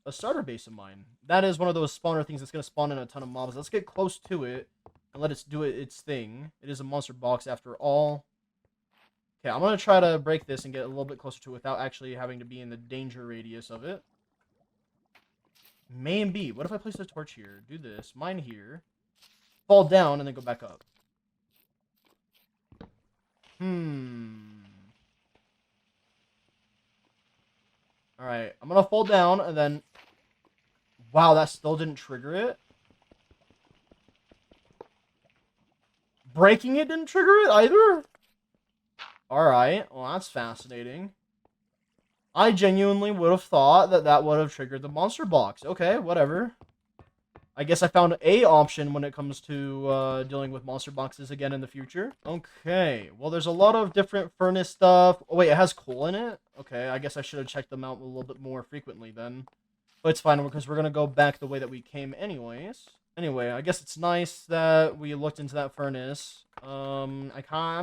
a starter base of mine. That is one of those spawner things that's gonna spawn in a ton of mobs. Let's get close to it and let it do its thing. It is a monster box after all. Okay, I'm going to try to break this and get a little bit closer to it without actually having to be in the danger radius of it. May and B. What if I place a torch here? Do this. Mine here. Fall down and then go back up. Alright, I'm going to fall down and then... Wow, that still didn't trigger it. Breaking it didn't trigger it either? Alright, well that's fascinating. I genuinely would have thought that that would have triggered the monster box. Okay, whatever. I guess I found a option when it comes to dealing with monster boxes again in the future. Okay, well there's a lot of different furnace stuff. Oh wait, it has coal in it? Okay, I guess I should have checked them out a little bit more frequently then. But it's fine because we're going to go back the way that we came anyways. Anyway, I guess it's nice that we looked into that furnace. I'm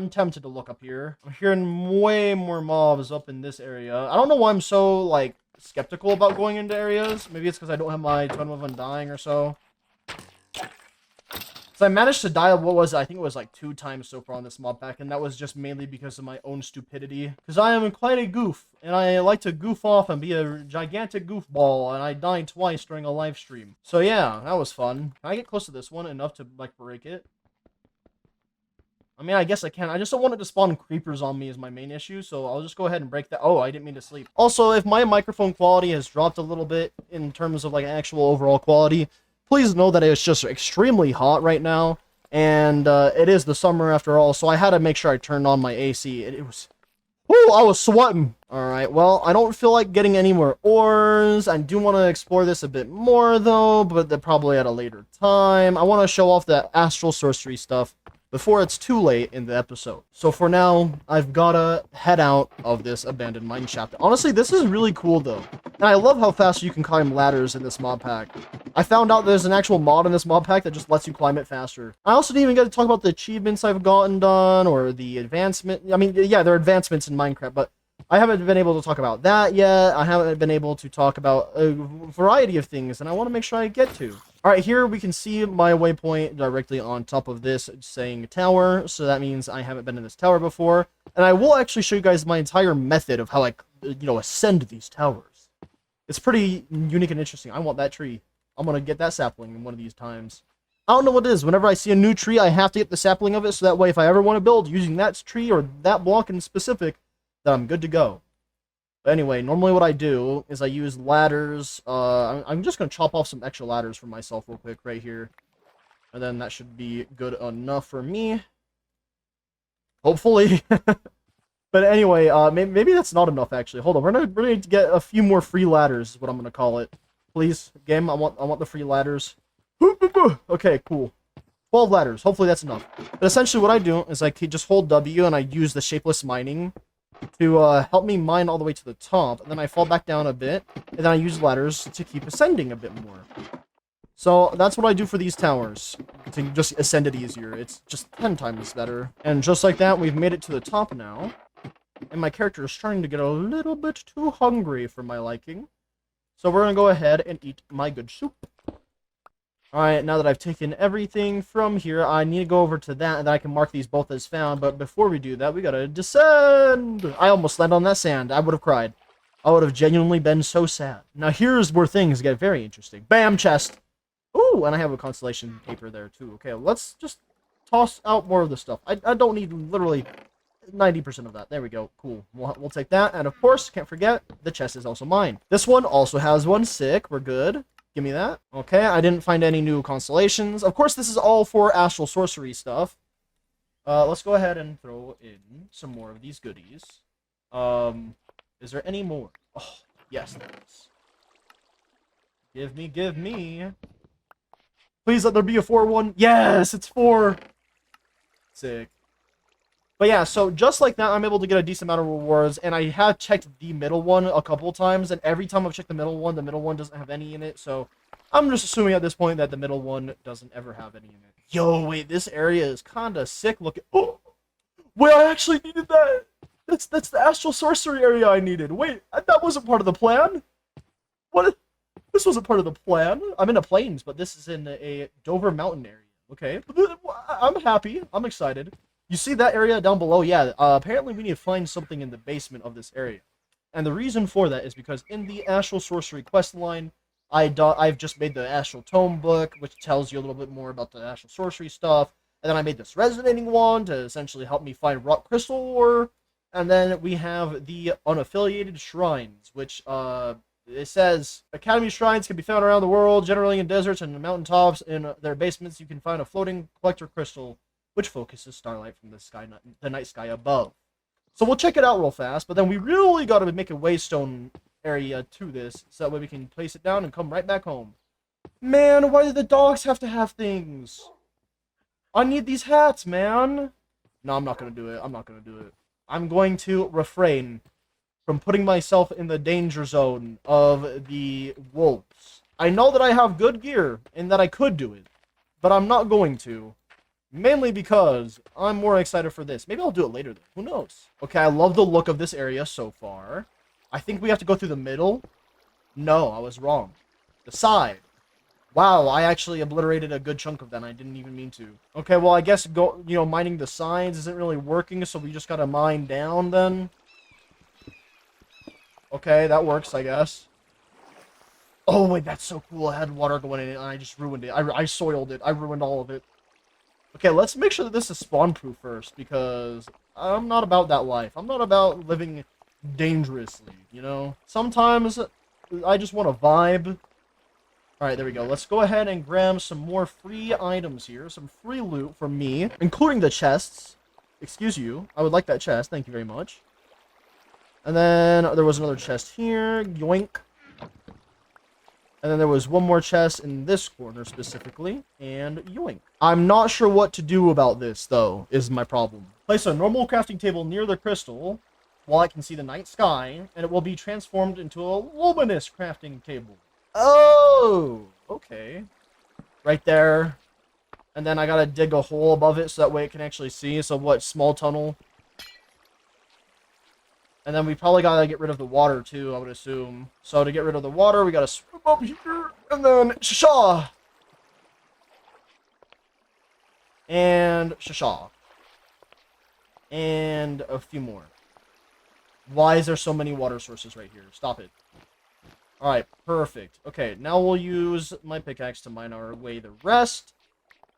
tempted to look up here. I'm hearing way more mobs up in this area. I don't know why I'm so, like, skeptical about going into areas. Maybe it's because I don't have my Totem of Undying or so. So I managed to die, what was it? I think it was like 2 times so far on this mob pack, and that was just mainly because of my own stupidity. Because I am quite a goof, and I like to goof off and be a gigantic goofball, and I died twice during a live stream. So yeah, that was fun. Can I get close to this one enough to, like, break it? I mean, I guess I can. I just don't want it to spawn creepers on me is my main issue, so I'll just go ahead and break that. Oh, I didn't mean to sleep. Also, if my microphone quality has dropped a little bit in terms of, like, actual overall quality, please know that it's just extremely hot right now, and it is the summer after all, so I had to make sure I turned on my AC. It was... Woo! I was sweating! Alright, well, I don't feel like getting any more ores. I do want to explore this a bit more, though, but probably at a later time. I want to show off the astral sorcery stuff before it's too late in the episode. So for now, I've gotta head out of this abandoned mine shaft. Honestly, this is really cool, though. And I love how fast you can climb ladders in this mod pack. I found out there's an actual mod in this mod pack that just lets you climb it faster. I also didn't even get to talk about the achievements I've gotten done, or the advancement. I mean, yeah, there are advancements in Minecraft, but I haven't been able to talk about that yet. I haven't been able to talk about a variety of things, and I want to make sure I get to. All right, here we can see my waypoint directly on top of this saying tower. So that means I haven't been in this tower before. And I will actually show you guys my entire method of how I, ascend these towers. It's pretty unique and interesting. I want that tree. I'm going to get that sapling in one of these times. I don't know what it is. Whenever I see a new tree, I have to get the sapling of it. So that way, if I ever want to build using that tree or that block in specific, then I'm good to go. But anyway, normally what I do is I use ladders. I'm just going to chop off some extra ladders for myself real quick right here. And then that should be good enough for me. Hopefully. But anyway, maybe that's not enough, actually. Hold on, we're gonna get a few more free ladders, is what I'm going to call it. Please, game, I want the free ladders. Okay, cool. 12 ladders. Hopefully that's enough. But essentially what I do is I just hold W and I use the shapeless mining to help me mine all the way to the top, and then I fall back down a bit, and then I use ladders to keep ascending a bit more. So that's what I do for these towers, to just ascend it easier. It's just 10 times better. And just like that, we've made it to the top now, and my character is starting to get a little bit too hungry for my liking. So we're going to go ahead and eat my good soup. Alright, now that I've taken everything from here, I need to go over to that, and then I can mark these both as found. But before we do that, we gotta descend! I almost landed on that sand. I would have cried. I would have genuinely been so sad. Now here's where things get very interesting. Bam! Chest! Ooh, and I have a constellation paper there, too. Okay, let's just toss out more of the stuff. I don't need literally 90% of that. There we go. Cool. We'll take that. And of course, can't forget, the chest is also mine. This one also has one. Sick. We're good. Give me that. Okay, I didn't find any new constellations. Of course, this is all for astral sorcery stuff. Let's go ahead and throw in some more of these goodies. Is there any more? Oh, yes, there is. Give me. Please let there be a 4-1. Yes, it's 4. Sick. But yeah, so just like that, I'm able to get a decent amount of rewards, and I have checked the middle one a couple times, and every time I've checked the middle one doesn't have any in it, so I'm just assuming at this point that the middle one doesn't ever have any in it. Yo, wait, this area is kinda sick looking. Oh! Wait, I actually needed that! That's the astral sorcery area I needed. Wait, that wasn't part of the plan? What? This wasn't part of the plan. I'm in the plains, but this is in a Dover mountain area. Okay, I'm happy. I'm excited. You see that area down below? Yeah, apparently we need to find something in the basement of this area. And the reason for that is because in the Astral Sorcery quest line, I've just made the Astral Tome book, which tells you a little bit more about the Astral Sorcery stuff. And then I made this Resonating Wand to essentially help me find rock crystal ore. And then we have the Unaffiliated Shrines, which, it says, Academy Shrines can be found around the world, generally in deserts and mountaintops. In their basements, you can find a floating collector crystal, which focuses starlight from the night sky above. So we'll check it out real fast, but then we really got to make a waystone area to this, so that way we can place it down and come right back home. Man, why do the dogs have to have things? I need these hats, man. No, I'm not going to do it. I'm not going to do it. I'm going to refrain from putting myself in the danger zone of the wolves. I know that I have good gear, and that I could do it, but I'm not going to. Mainly because I'm more excited for this. Maybe I'll do it later, though. Who knows? Okay, I love the look of this area so far. I think we have to go through the middle. No, I was wrong. The side. Wow, I actually obliterated a good chunk of that, and I didn't even mean to. Okay, well, I guess mining the sides isn't really working, so we just gotta mine down, then. Okay, that works, I guess. Oh, wait, that's so cool. I had water going in it, and I just ruined it. I soiled it. I ruined all of it. Okay, let's make sure that this is spawn-proof first, because I'm not about that life. I'm not about living dangerously, you know? Sometimes I just want to vibe. Alright, there we go. Let's go ahead and grab some more free items here. Some free loot from me, including the chests. Excuse you. I would like that chest. Thank you very much. And then there was another chest here. Yoink. And then there was one more chest in this corner specifically, and yoink. I'm not sure what to do about this, though, is my problem. Place a normal crafting table near the crystal, while I can see the night sky, and it will be transformed into a luminous crafting table. Oh, okay. Right there. And then I gotta dig a hole above it so that way it can actually see. So what, small tunnel? And then we probably gotta get rid of the water, too, I would assume. So to get rid of the water, we gotta swim up here, and then, shasha! And Shashaw. And a few more. Why is there so many water sources right here? Stop it. Alright, perfect. Okay, now we'll use my pickaxe to mine our way the rest.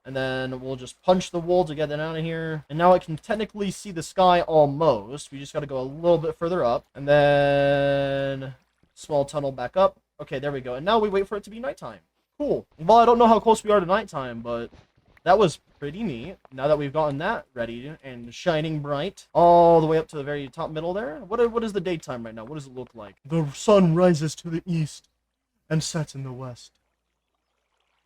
And then we'll just punch the wool to get it out of here. And now I can technically see the sky almost. We just gotta go a little bit further up. And then small tunnel back up. Okay, there we go. And now we wait for it to be nighttime. Cool. Well, I don't know how close we are to nighttime, but that was pretty neat. Now that we've gotten that ready and shining bright all the way up to the very top middle there. What is the daytime right now? What does it look like? The sun rises to the east and sets in the west.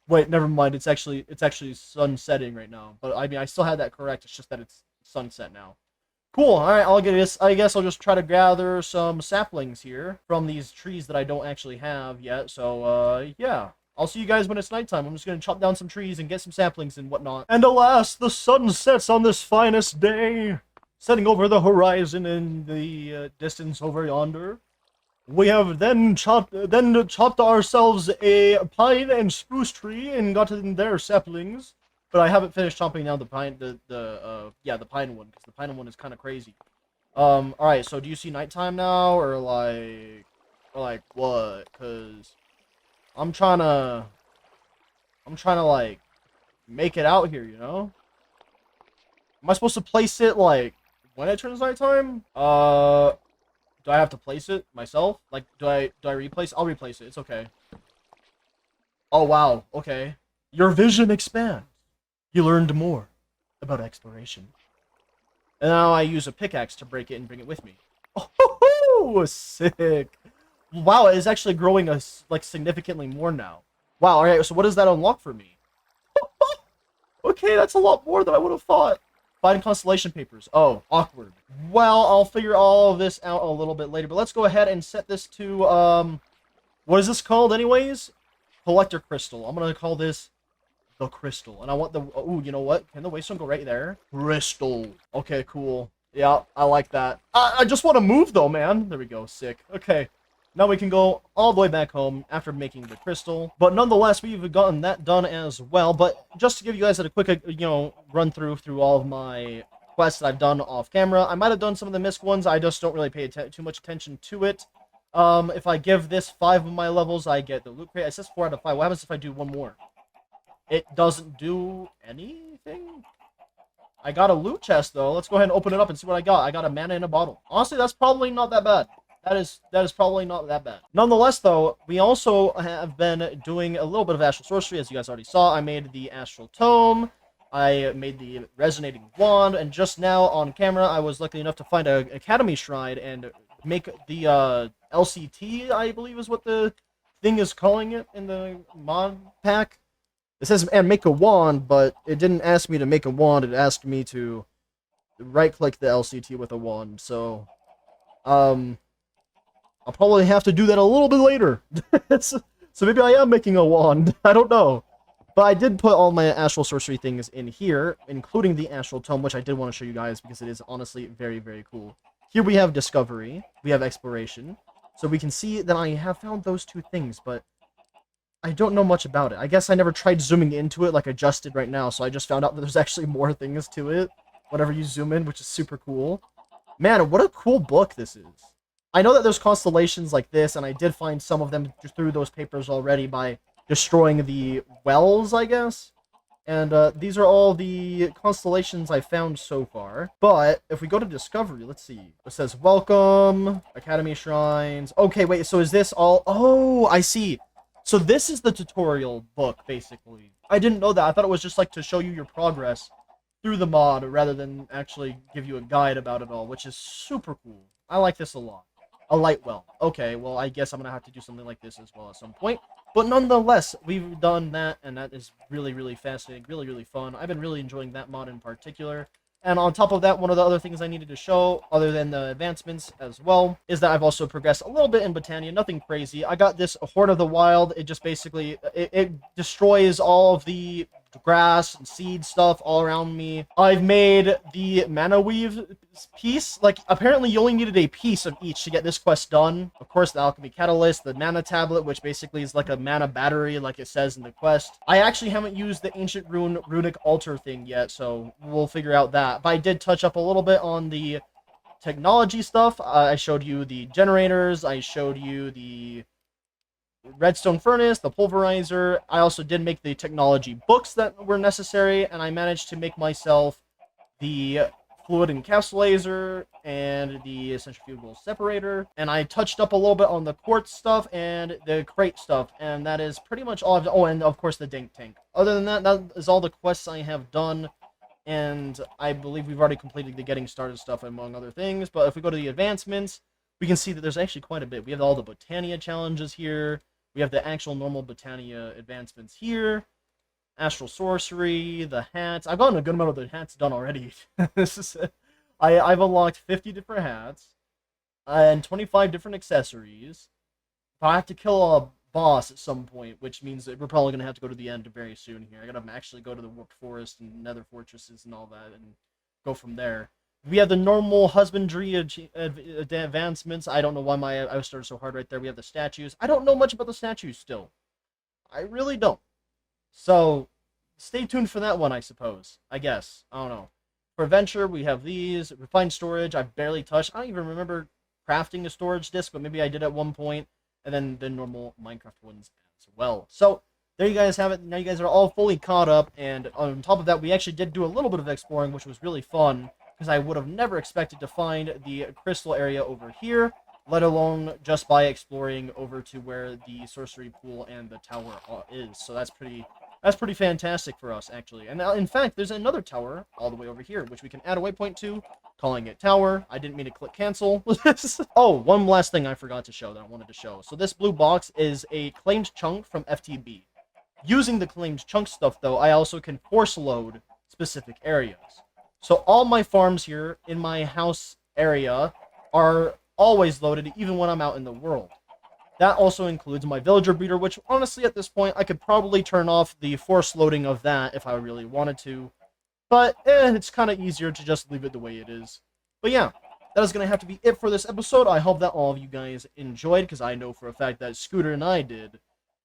Wait, never mind. It's actually sun setting right now. But I mean, I still had that correct. It's just that it's sunset now. Cool. All right, I'll get this. I guess I'll just try to gather some saplings here from these trees that I don't actually have yet. So, yeah. I'll see you guys when it's nighttime. I'm just going to chop down some trees and get some saplings and whatnot. And alas, the sun sets on this finest day, setting over the horizon in the distance over yonder. We have then chopped ourselves a pine and spruce tree and gotten their saplings. But I haven't finished chopping down the pine, the pine one, because the pine one is kind of crazy. Alright, so do you see nighttime now, or like what? Because I'm trying to, like, make it out here, you know? Am I supposed to place it, like, when it turns nighttime? Do I have to place it myself? Like, do I replace? I'll replace it. It's okay. Oh, wow. Okay. Your vision expands. You learned more about exploration. And now I use a pickaxe to break it and bring it with me. Oh, sick. Wow, it is actually growing like significantly more now. Wow, alright, so what does that unlock for me? Okay, that's a lot more than I would have thought. Find constellation papers. Oh, awkward. Well, I'll figure all of this out a little bit later, but let's go ahead and set this to, what is this called anyways? Collector crystal. I'm gonna call this the crystal. And I want the, ooh, you know what? Can the waystone go right there? Crystal. Okay, cool. Yeah, I like that. I just want to move though, man. There we go, sick. Okay. Now we can go all the way back home after making the crystal. But nonetheless, we've gotten that done as well. But just to give you guys a quick, run through all of my quests that I've done off camera. I might have done some of the missed ones. I just don't really pay too much attention to it. If I give this 5 of my levels, I get the loot crate. It says 4 out of 5. What happens if I do one more? It doesn't do anything? I got a loot chest, though. Let's go ahead and open it up and see what I got. I got a mana in a bottle. Honestly, that's probably not that bad. That is probably not that bad. Nonetheless, though, we also have been doing a little bit of astral sorcery, as you guys already saw. I made the astral tome, I made the resonating wand, and just now on camera, I was lucky enough to find a academy shrine and make the LCT, I believe is what the thing is calling it in the mod pack. It says, and make a wand, but it didn't ask me to make a wand. It asked me to right-click the LCT with a wand. So, I'll probably have to do that a little bit later. So maybe I am making a wand. I don't know. But I did put all my astral sorcery things in here, including the astral tome, which I did want to show you guys because it is honestly very, very cool. Here we have discovery. We have exploration. So we can see that I have found those 2 things, but I don't know much about it. I guess I never tried zooming into it like I just did right now, so I just found out that there's actually more things to it whenever you zoom in, which is super cool. Man, what a cool book this is. I know that there's constellations like this, and I did find some of them through those papers already by destroying the wells, I guess. And these are all the constellations I found so far. But if we go to Discovery, let's see. It says, welcome, Academy Shrines. Okay, wait, so is this all... Oh, I see. So this is the tutorial book, basically. I didn't know that. I thought it was just like to show you your progress through the mod rather than actually give you a guide about it all, which is super cool. I like this a lot. A light well. Okay, well, I guess I'm going to have to do something like this as well at some point. But nonetheless, we've done that, and that is really, really fascinating, really, really fun. I've been really enjoying that mod in particular. And on top of that, one of the other things I needed to show, other than the advancements as well, is that I've also progressed a little bit in Botania. Nothing crazy. I got this Horn of the Wild. It just basically, it destroys all of the grass and seed stuff all around me. I've made the mana weave piece. Like, apparently you only needed a piece of each to get this quest done. Of course, the alchemy catalyst, the mana tablet, which basically is like a mana battery, like it says in the quest. I actually haven't used the ancient runic altar thing yet, so we'll figure out that. But I did touch up a little bit on the technology stuff. I showed you the generators. I showed you the redstone furnace, the pulverizer. I also did make the technology books that were necessary, and I managed to make myself the fluid encapsulator and the centrifugal separator. And I touched up a little bit on the quartz stuff and the crate stuff, and that is pretty much all I've... Oh, and of course the dink tank. Other than that, that is all the quests I have done. And I believe we've already completed the getting started stuff, among other things. But if we go to the advancements, we can see that there's actually quite a bit. We have all the Botania challenges here. We have the actual normal Botania advancements here. Astral Sorcery, the hats. I've gotten a good amount of the hats done already. This is I've unlocked 50 different hats and 25 different accessories. But I have to kill a boss at some point, which means that we're probably going to have to go to the end very soon here. I got to actually go to the Warped Forest and Nether Fortresses and all that and go from there. We have the normal husbandry advancements. I don't know why I started so hard right there. We have the statues. I don't know much about the statues still. I really don't. So, stay tuned for that one, I suppose. I guess. I don't know. For adventure, we have these. Refined storage, I've barely touched. I don't even remember crafting a storage disk, but maybe I did at one point. And then the normal Minecraft ones as well. So, there you guys have it. Now you guys are all fully caught up. And on top of that, we actually did do a little bit of exploring, which was really fun. Because I would have never expected to find the crystal area over here, let alone just by exploring over to where the sorcery pool and the tower is. So that's pretty fantastic for us, actually. And in fact, there's another tower all the way over here, which we can add a waypoint to, calling it tower. I didn't mean to click cancel. Oh, one last thing I forgot to show that I wanted to show. So this blue box is a claimed chunk from FTB. Using the claimed chunk stuff, though, I also can force load specific areas. So all my farms here in my house area are always loaded, even when I'm out in the world. That also includes my villager breeder, which honestly at this point I could probably turn off the force loading of that if I really wanted to. But it's kind of easier to just leave it the way it is. But yeah, that is going to have to be it for this episode. I hope that all of you guys enjoyed, because I know for a fact that Scooter and I did.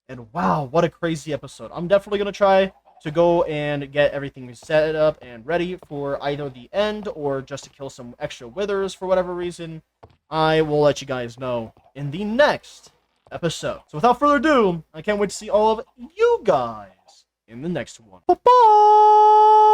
And wow, what a crazy episode. I'm definitely going to try to go and get everything set up and ready for either the end or just to kill some extra withers for whatever reason. I will let you guys know in the next episode. So without further ado, I can't wait to see all of you guys in the next one. Bye-bye!